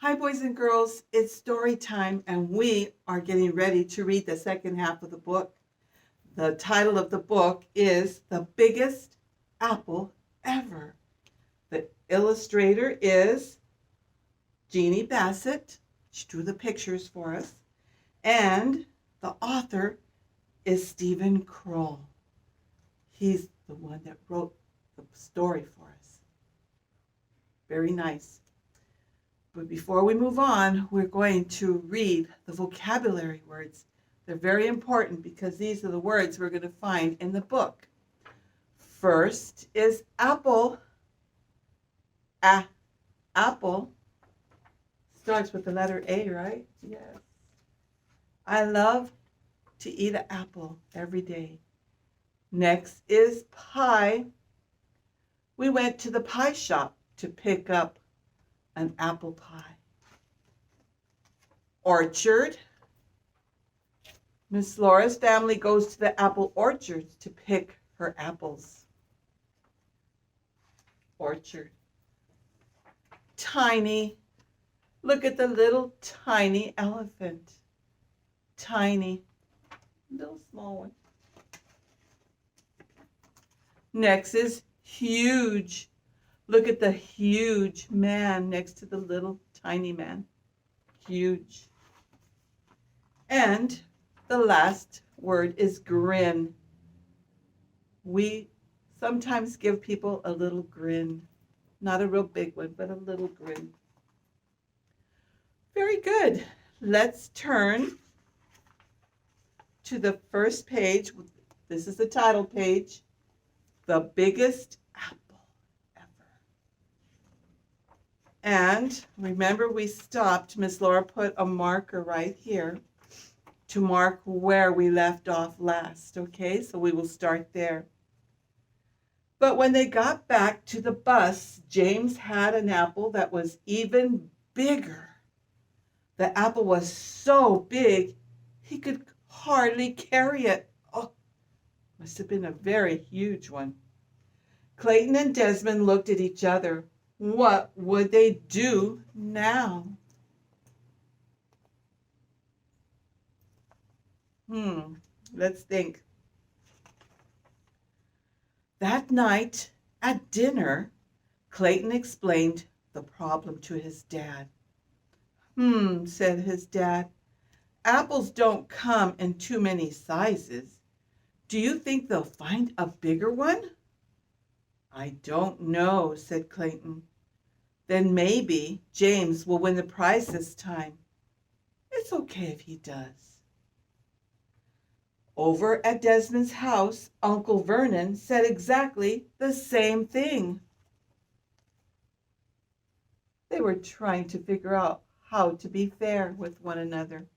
Hi, boys and girls. It's story time, and we are getting ready to read the second half of the book. The title of the book is The Biggest Apple Ever. The illustrator is Jeannie Bassett. She drew the pictures for us. And the author is Stephen Kroll. He's the one that wrote the story for us. Very nice. But before we move on, we're going to read the vocabulary words. They're very important because these are the words we're going to find in the book. First is apple. Apple starts with the letter A, right? Yes. I love to eat an apple every day. Next is pie. We went to the pie shop to pick up an apple pie. Orchard. Miss Laura's family goes to the apple orchard to pick her apples. Orchard. Tiny. Look at the little tiny elephant. Tiny. Little small one. Next is huge. Look at the huge man next to the little tiny man. Huge. And the last word is grin. We sometimes give people a little grin. Not a real big one, but a little grin. Very good. Let's turn to the first page. This is the title page. The Biggest Apple Ever. And remember, we stopped. Miss Laura put a marker right here to mark where we left off last. Okay, so we will start there. But when they got back to the bus, James had an apple that was even bigger. The apple was so big, he could hardly carry it. Oh, must have been a very huge one. Clayton and Desmond looked at each other. What would they do now? Let's think. That night at dinner, Clayton explained the problem to his dad. Said his dad. Apples don't come in too many sizes. Do you think they'll find a bigger one? I don't know, said Clayton. Then maybe James will win the prize this time. It's okay if he does. Over at Desmond's house, Uncle Vernon said exactly the same thing. They were trying to figure out how to be fair with one another.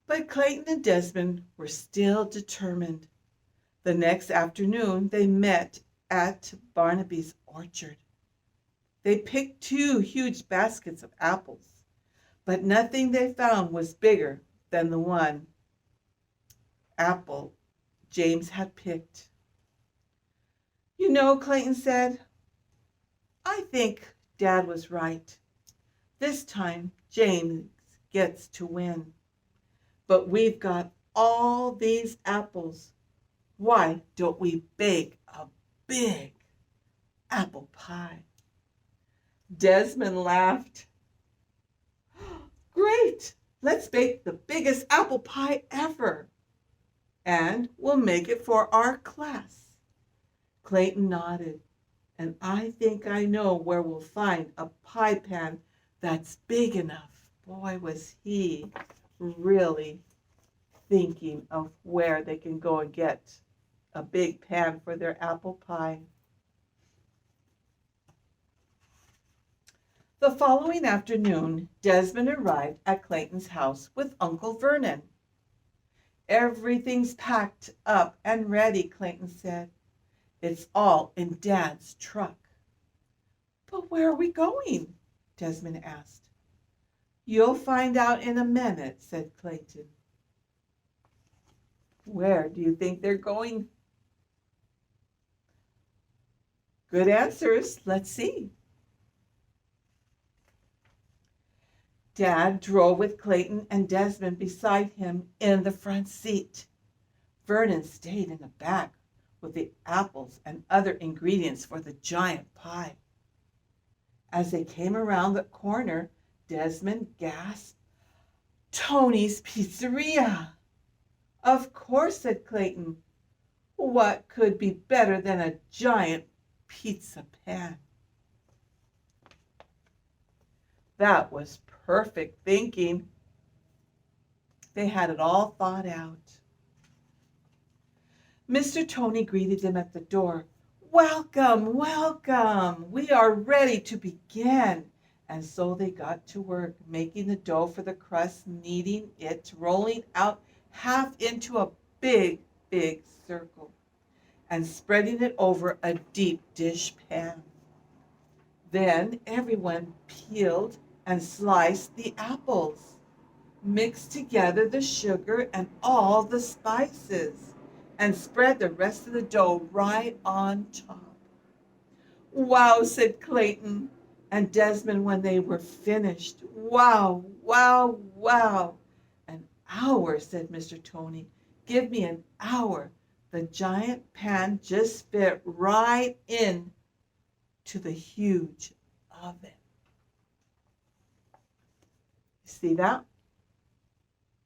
But Clayton and Desmond were still determined. The next afternoon, they met at Barnaby's orchard. They picked 2 huge baskets of apples, but nothing they found was bigger than the one apple James had picked. You know, Clayton said, I think Dad was right. This time, James gets to win. But we've got all these apples. Why don't we bake a big apple pie? Desmond laughed. Great! Let's bake the biggest apple pie ever. And we'll make it for our class. Clayton nodded. And I think I know where we'll find a pie pan that's big enough. Boy, was he really thinking of where they can go and get a big pan for their apple pie. The following afternoon, Desmond arrived at Clayton's house with Uncle Vernon. Everything's packed up and ready, Clayton said. It's all in Dad's truck. But where are we going? Desmond asked. You'll find out in a minute, said Clayton. Where do you think they're going? Good answers. Let's see. Dad drove with Clayton and Desmond beside him in the front seat. Vernon stayed in the back with the apples and other ingredients for the giant pie. As they came around the corner, Desmond gasped, "Tony's Pizzeria!" "Of course," said Clayton. "What could be better than a giant pizza pan?" That was perfect thinking. They had it all thought out. Mr. Tony greeted them at the door. "Welcome, welcome. We are ready to begin." And so they got to work, making the dough for the crust, kneading it, rolling out half into a big, big circle, and spreading it over a deep dish pan. Then everyone peeled and sliced the apples, mixed together the sugar and all the spices, and spread the rest of the dough right on top. "Wow," said Clayton and Desmond when they were finished. "Wow, wow, wow." "An hour," said Mr. Tony. "Give me an hour." The giant pan just fit right in to the huge oven. See that?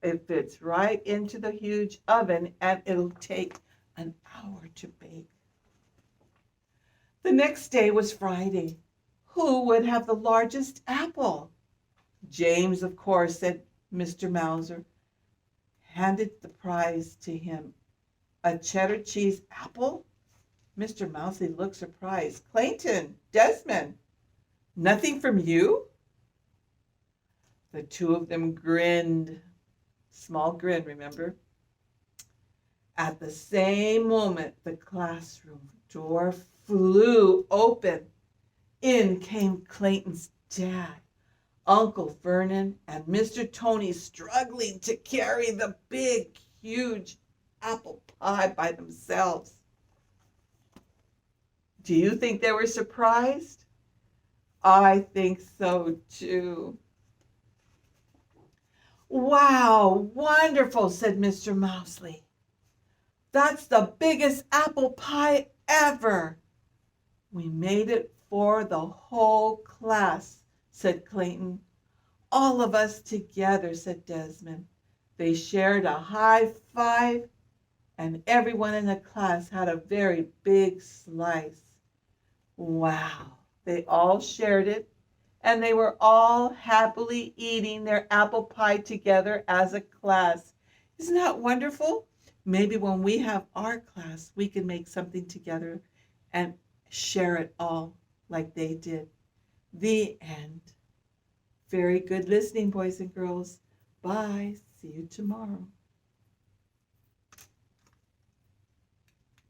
It fits right into the huge oven, and it'll take an hour to bake. The next day was Friday. Who would have the largest apple? "James, of course," said Mr. Mouser, handed the prize to him. "A cheddar cheese apple?" Mr. Mousley looked surprised. "Clayton, Desmond, nothing from you?" The two of them grinned. Small grin, remember? At the same moment, the classroom door flew open. In came Clayton's dad, Uncle Vernon, and Mr. Tony, struggling to carry the big, huge apple pie by themselves. Do you think they were surprised? I think so too. "Wow, wonderful," said Mr. Mousley. "That's the biggest apple pie ever." "We made it for the whole class," said Clayton. "All of us together," said Desmond. They shared a high five, and everyone in the class had a very big slice. Wow, they all shared it, and they were all happily eating their apple pie together as a class. Isn't that wonderful? Maybe when we have our class, we can make something together and share it all like they did. The end. Very good listening, boys and girls. Bye. See you tomorrow.